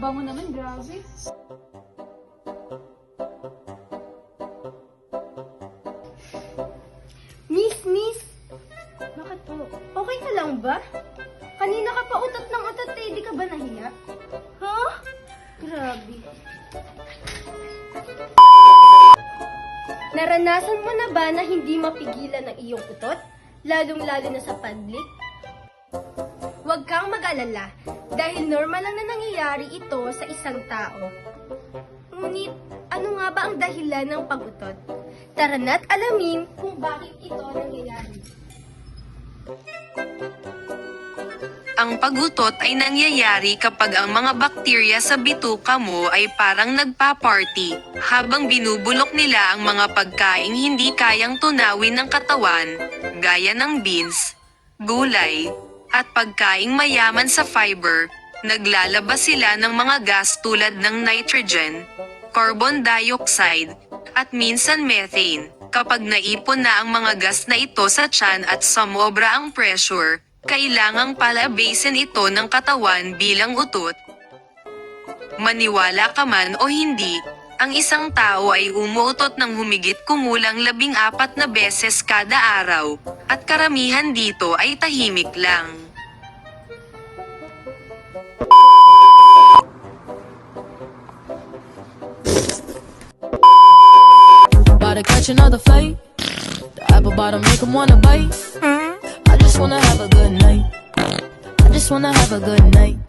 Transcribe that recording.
Bango naman, grabe. Miss! Bakit po? Okay ka lang ba? Kanina ka pa utot ng utot eh, di ka ba nahiya? Ha? Grabe. Naranasan mo na ba na hindi mapigilan ang iyong utot? Lalong-lalo na sa public? Huwag kang mag-alala dahil normal lang na nangyayari ito sa isang tao. Ngunit, ano nga ba ang dahilan ng pag-utot? Tara na't alamin kung bakit ito nangyayari. Ang pag-utot ay nangyayari kapag ang mga bakterya sa bituka mo ay parang nagpa-party, habang binubulok nila ang mga pagkaing hindi kayang tunawin ng katawan, gaya ng beans, gulay, at pagkaing mayaman sa fiber. Naglalabas sila ng mga gas tulad ng nitrogen, carbon dioxide, at minsan methane. Kapag naipon na ang mga gas na ito sa tiyan at sumobra ang pressure, kailangang palabasin ito ng katawan bilang utot. Maniwala ka man o hindi, ang isang tao ay umuutot ng humigit kumulang 14 na beses kada araw, at karamihan dito ay tahimik lang. About to catch another fight. The apple bottom make 'em wanna bite. I just wanna have a good night. I just wanna have a good night.